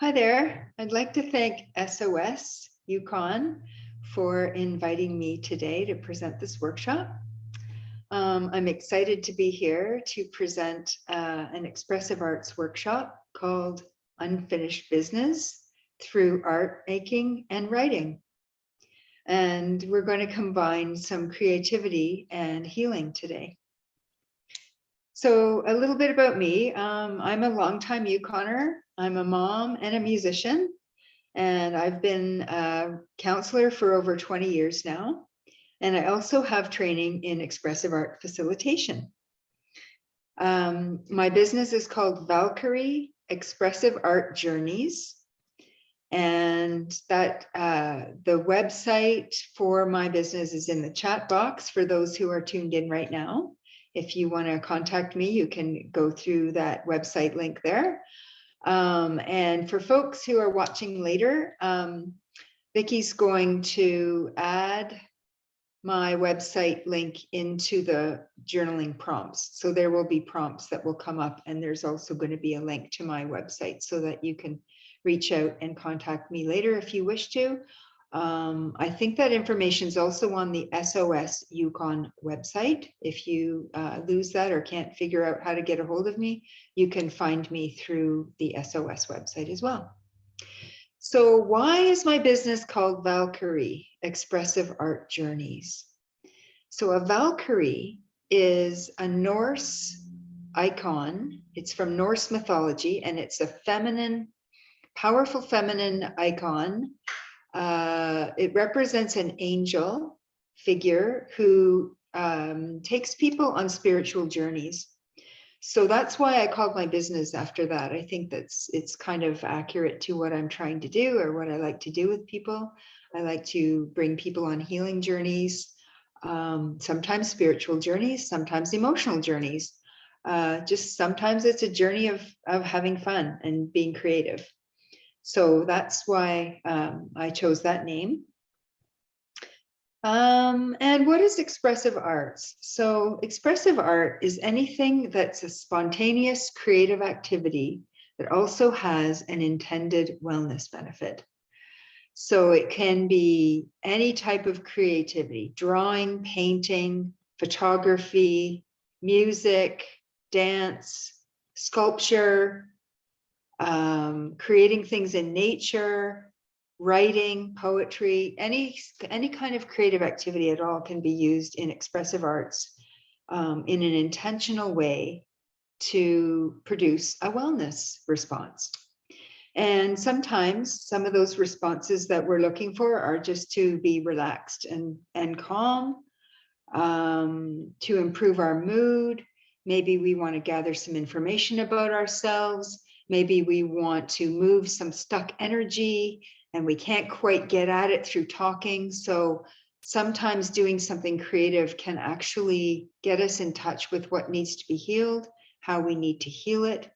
Hi there. I'd like to thank SOS Yukon for inviting me today to present this workshop. I'm excited to be here to present an expressive arts workshop called Unfinished Business through art making and writing. And we're going to combine some creativity and healing today. So a little bit about me. I'm a longtime Yukoner. I'm a mom and a musician, and I've been a counselor for over 20 years now. And I also have training in expressive art facilitation. My business is called Valkyrie Expressive Art Journeys. And that the website for my business is in the chat box for those who are tuned in right now. If you want to contact me, you can go through that website link there. And for folks who are watching later, Vicky's going to add my website link into the journaling prompts. So there will be prompts that will come up, and there's also going to be a link to my website so that you can reach out and contact me later if you wish to. I think that information is also on the SOS Yukon website. If you lose that or can't figure out how to get a hold of me, you can find me through the SOS website as well. So why is my business called Valkyrie Expressive Art Journeys? So a Valkyrie is a Norse icon. It's from Norse mythology, and it's a feminine, powerful feminine icon. It represents an angel figure who takes people on spiritual journeys. So that's why I called my business after that. I think it's kind of accurate to what I'm trying to do or what I like to do with people. I like to bring people on healing journeys, sometimes spiritual journeys, sometimes emotional journeys. Just sometimes it's a journey of having fun and being creative. So that's why I chose that name. And what is expressive arts? So expressive art is anything that's a spontaneous creative activity that also has an intended wellness benefit. So it can be any type of creativity: drawing, painting, photography, music, dance, sculpture, creating things in nature, writing, poetry, any kind of creative activity at all can be used in expressive arts in an intentional way to produce a wellness response. And sometimes some of those responses that we're looking for are just to be relaxed and calm, to improve our mood. Maybe we want to gather some information about ourselves. Maybe we want to move some stuck energy and we can't quite get at it through talking. So sometimes doing something creative can actually get us in touch with what needs to be healed, how we need to heal it.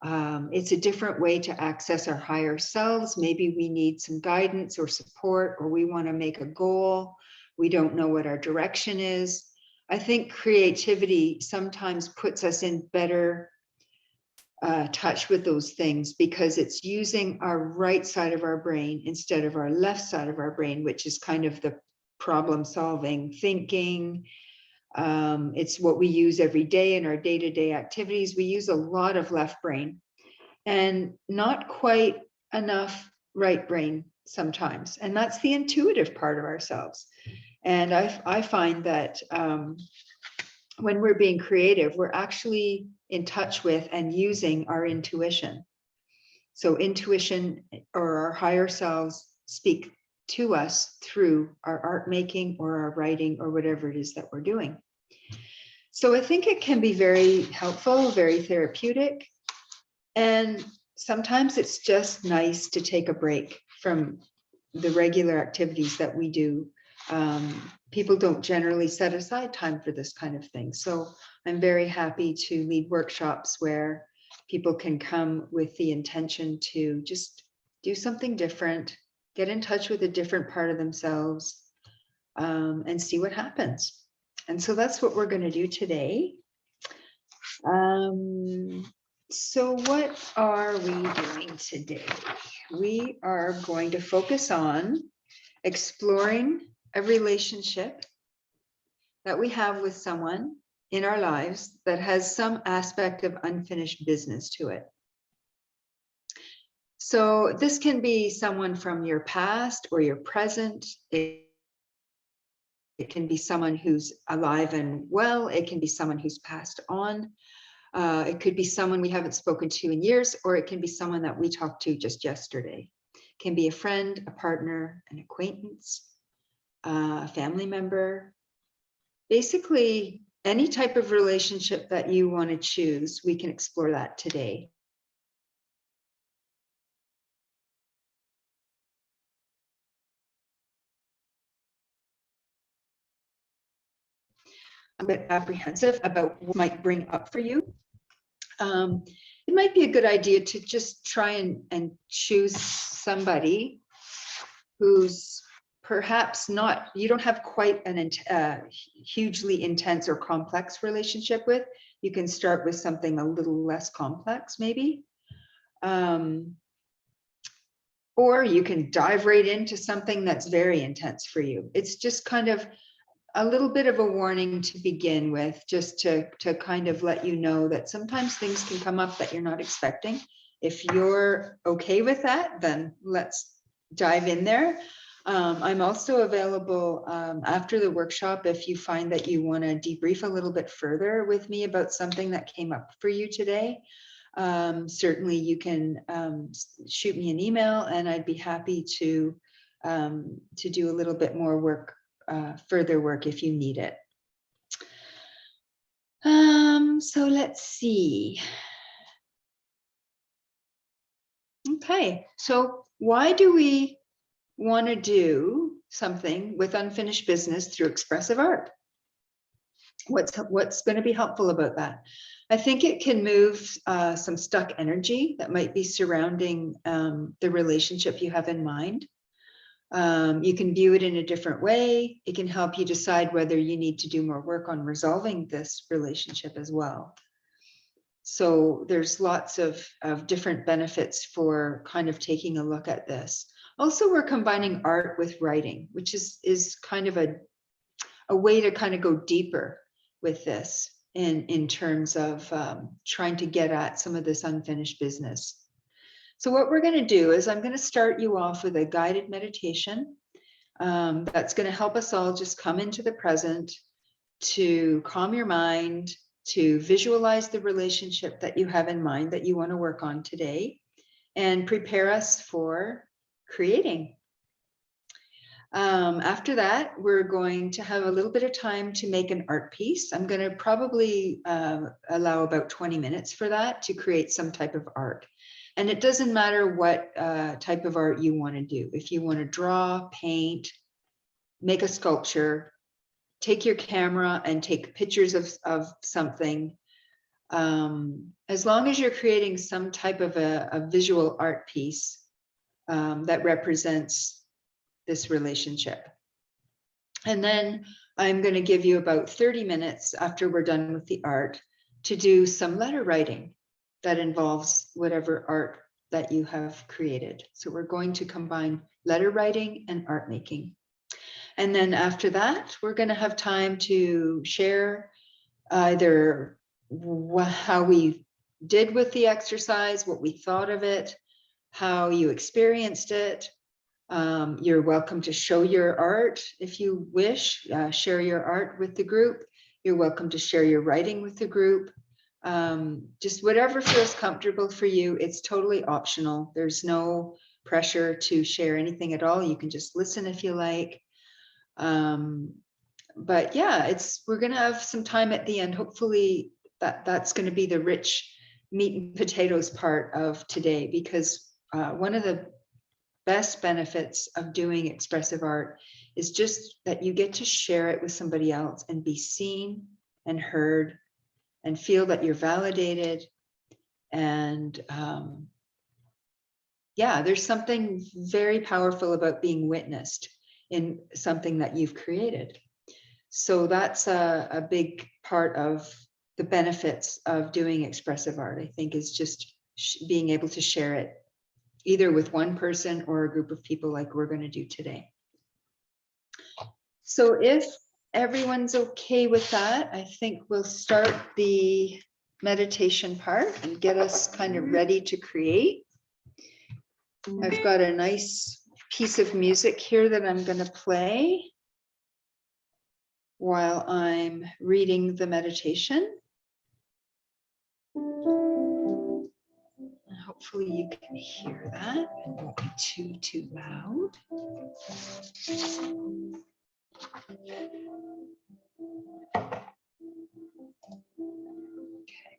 It's a different way to access our higher selves. Maybe we need some guidance or support, or we want to make a goal. We don't know what our direction is. I think creativity sometimes puts us in better touch with those things because it's using our right side of our brain instead of our left side of our brain, which is kind of the problem solving thinking. It's what we use every day in our day-to-day activities. We use a lot of left brain and not quite enough right brain sometimes. And that's the intuitive part of ourselves. And I find that when we're being creative, we're actually in touch with and using our intuition. So intuition or our higher selves speak to us through our art making or our writing or whatever it is that we're doing. So I think it can be very helpful, very therapeutic. And sometimes it's just nice to take a break from the regular activities that we do. People don't generally set aside time for this kind of thing. So I'm very happy to lead workshops where people can come with the intention to just do something different, get in touch with a different part of themselves, and see what happens. And so that's what we're going to do today. So what are we doing today? We are going to focus on exploring a relationship that we have with someone in our lives that has some aspect of unfinished business to it. So this can be someone from your past or your present. It can be someone who's alive and well. It can be someone who's passed on. It could be someone we haven't spoken to in years, or it can be someone that we talked to just yesterday. It can be a friend, a partner, an acquaintance, a family member. Basically, any type of relationship that you want to choose, we can explore that today. I'm a bit apprehensive about what might bring up for you. It might be a good idea to just try and choose somebody who's perhaps not, you don't have quite an hugely intense or complex relationship with. You can start with something a little less complex, maybe. Or you can dive right into something that's very intense for you. It's just kind of a little bit of a warning to begin with, just to kind of let you know that sometimes things can come up that you're not expecting. If you're okay with that, then let's dive in there. I'm also available after the workshop if you find that you want to debrief a little bit further with me about something that came up for you today. Certainly you can shoot me an email, and I'd be happy to do a little bit more work, further work if you need it. So let's see. Okay, so why do we want to do something with unfinished business through expressive art? What's going to be helpful about that? I think it can move some stuck energy that might be surrounding the relationship you have in mind. You can view it in a different way. It can help you decide whether you need to do more work on resolving this relationship as well. So there's lots of different benefits for kind of taking a look at this. Also, we're combining art with writing, which is kind of a way to kind of go deeper with this in terms of trying to get at some of this unfinished business. So what we're going to do is I'm going to start you off with a guided meditation that's going to help us all just come into the present, to calm your mind, to visualize the relationship that you have in mind that you want to work on today, and prepare us for creating. After that, we're going to have a little bit of time to make an art piece. I'm going to probably allow about 20 minutes for that to create some type of art. And it doesn't matter what type of art you want to do. If you want to draw, paint, make a sculpture, take your camera and take pictures of something. As long as you're creating some type of a visual art piece that represents this relationship. And then I'm going to give you about 30 minutes after we're done with the art to do some letter writing that involves whatever art that you have created. So we're going to combine letter writing and art making. And then after that, we're going to have time to share either how we did with the exercise, what we thought of it, how you experienced it. You're welcome to show your art if you wish, share your art with the group. You're welcome to share your writing with the group. Just whatever feels comfortable for you. It's totally optional. There's no pressure to share anything at all. You can just listen if you like. But yeah, we're going to have some time at the end. Hopefully that's going to be the rich meat and potatoes part of today, because one of the best benefits of doing expressive art is just that you get to share it with somebody else and be seen and heard and feel that you're validated. And yeah, there's something very powerful about being witnessed in something that you've created. So that's a big part of the benefits of doing expressive art, I think, is just being able to share it either with one person or a group of people like we're going to do today. So if everyone's okay with that, I think we'll start the meditation part and get us kind of ready to create. I've got a nice piece of music here that I'm going to play while I'm reading the meditation. Hopefully you can hear that. It won't be too loud. Okay.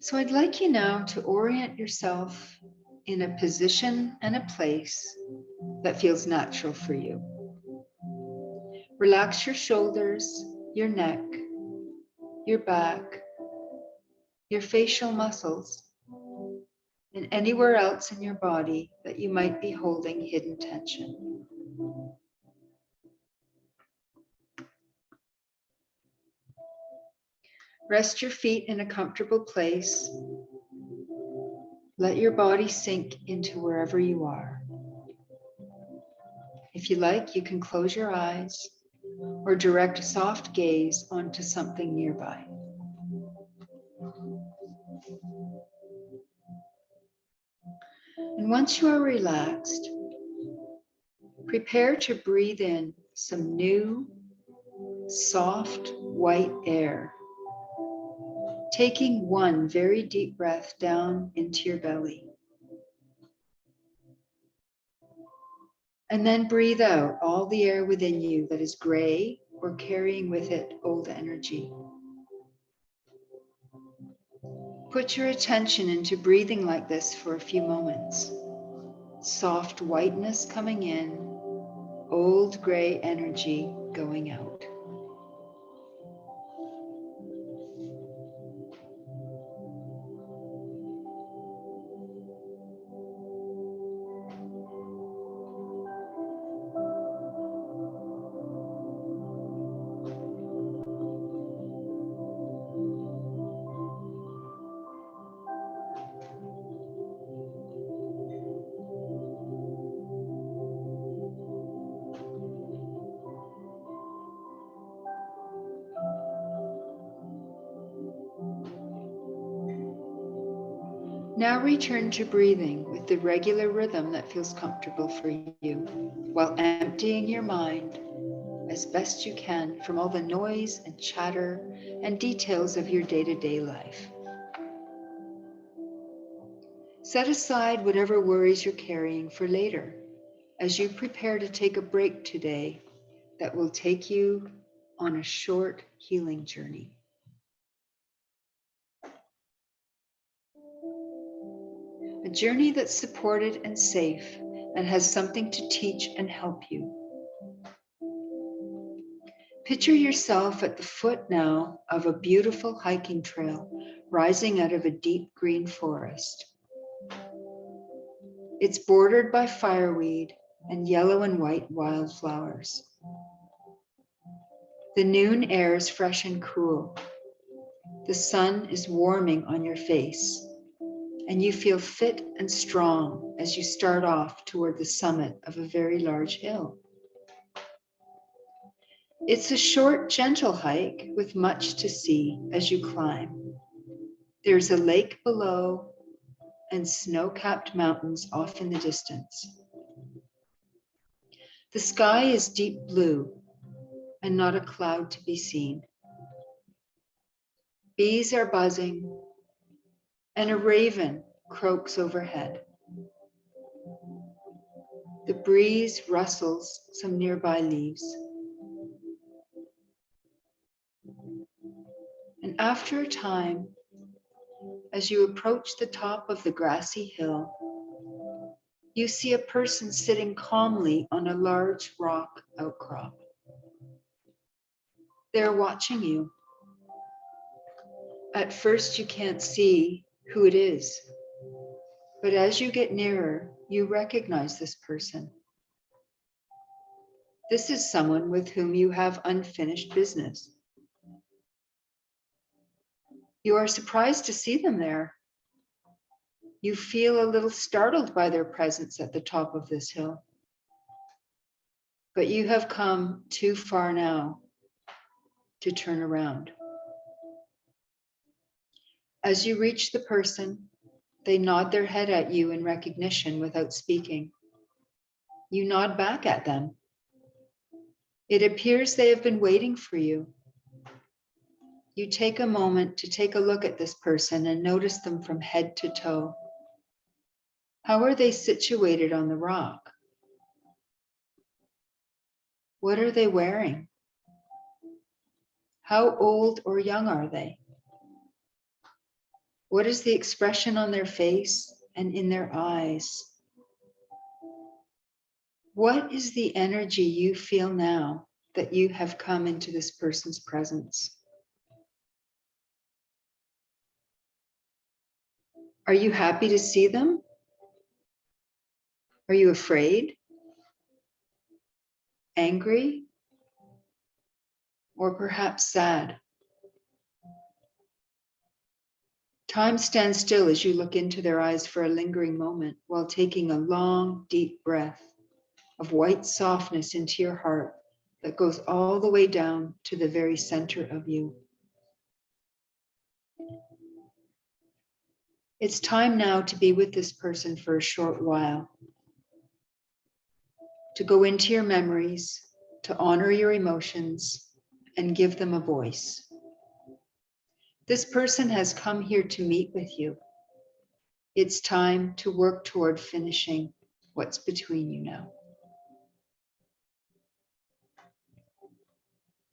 So I'd like you now to orient yourself in a position and a place that feels natural for you. Relax your shoulders, your neck, your back, your facial muscles, and anywhere else in your body that you might be holding hidden tension. Rest your feet in a comfortable place. Let your body sink into wherever you are. If you like, you can close your eyes or direct a soft gaze onto something nearby. And once you are relaxed, prepare to breathe in some new, soft, white air, taking one very deep breath down into your belly. And then breathe out all the air within you that is gray or carrying with it old energy. Put your attention into breathing like this for a few moments. Soft whiteness coming in, old gray energy going out. Now return to breathing with the regular rhythm that feels comfortable for you, while emptying your mind as best you can from all the noise and chatter and details of your day-to-day life. Set aside whatever worries you're carrying for later as you prepare to take a break today that will take you on a short healing journey. A journey that's supported and safe and has something to teach and help you. Picture yourself at the foot now of a beautiful hiking trail rising out of a deep green forest. It's bordered by fireweed and yellow and white wildflowers. The noon air is fresh and cool. The sun is warming on your face, and you feel fit and strong as you start off toward the summit of a very large hill. It's a short, gentle hike with much to see as you climb. There's a lake below and snow-capped mountains off in the distance. The sky is deep blue and not a cloud to be seen. Bees are buzzing and a raven croaks overhead. The breeze rustles some nearby leaves. And after a time, as you approach the top of the grassy hill, you see a person sitting calmly on a large rock outcrop. They're watching you. At first, you can't see who it is, but as you get nearer, you recognize this person. This is someone with whom you have unfinished business. You are surprised to see them there. You feel a little startled by their presence at the top of this hill. But you have come too far now to turn around. As you reach the person, they nod their head at you in recognition without speaking. You nod back at them. It appears they have been waiting for you. You take a moment to take a look at this person and notice them from head to toe. How are they situated on the rock? What are they wearing? How old or young are they? What is the expression on their face and in their eyes? What is the energy you feel now that you have come into this person's presence? Are you happy to see them? Are you afraid? Angry? Or perhaps sad? Time stands still as you look into their eyes for a lingering moment while taking a long, deep breath of white softness into your heart that goes all the way down to the very center of you. It's time now to be with this person for a short while, to go into your memories, to honor your emotions, and give them a voice. This person has come here to meet with you. It's time to work toward finishing what's between you now.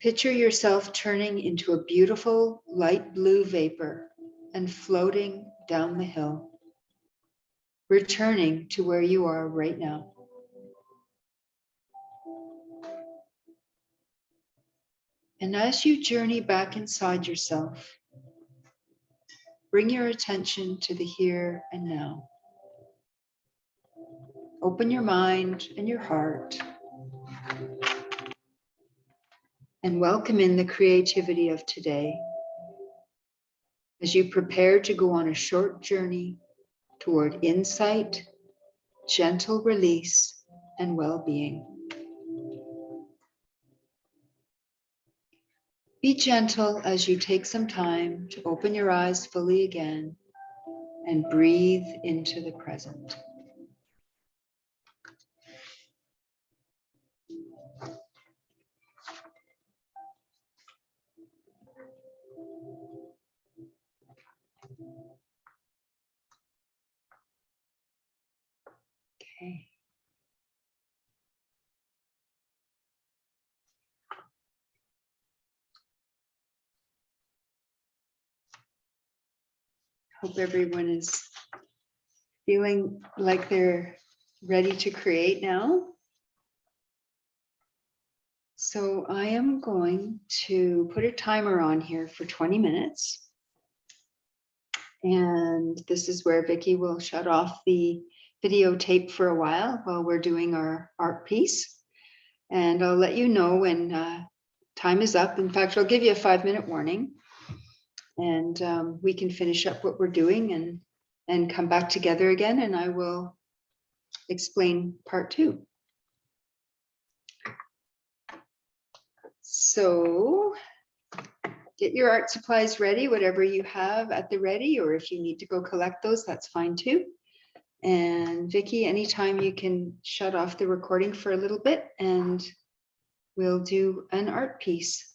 Picture yourself turning into a beautiful light blue vapor and floating down the hill, returning to where you are right now. And as you journey back inside yourself, bring your attention to the here and now. Open your mind and your heart and welcome in the creativity of today as you prepare to go on a short journey toward insight, gentle release, and well-being. Be gentle as you take some time to open your eyes fully again and breathe into the present. Okay. Hope everyone is feeling like they're ready to create now. So I am going to put a timer on here for 20 minutes. And this is where Vicki will shut off the videotape for a while we're doing our art piece. And I'll let you know when time is up. In fact, I'll give you a 5-minute warning. And we can finish up what we're doing and come back together again, and I will explain part 2. So get your art supplies ready, whatever you have at the ready, or if you need to go collect those, that's fine too. And Vicki, anytime you can shut off the recording for a little bit and we'll do an art piece.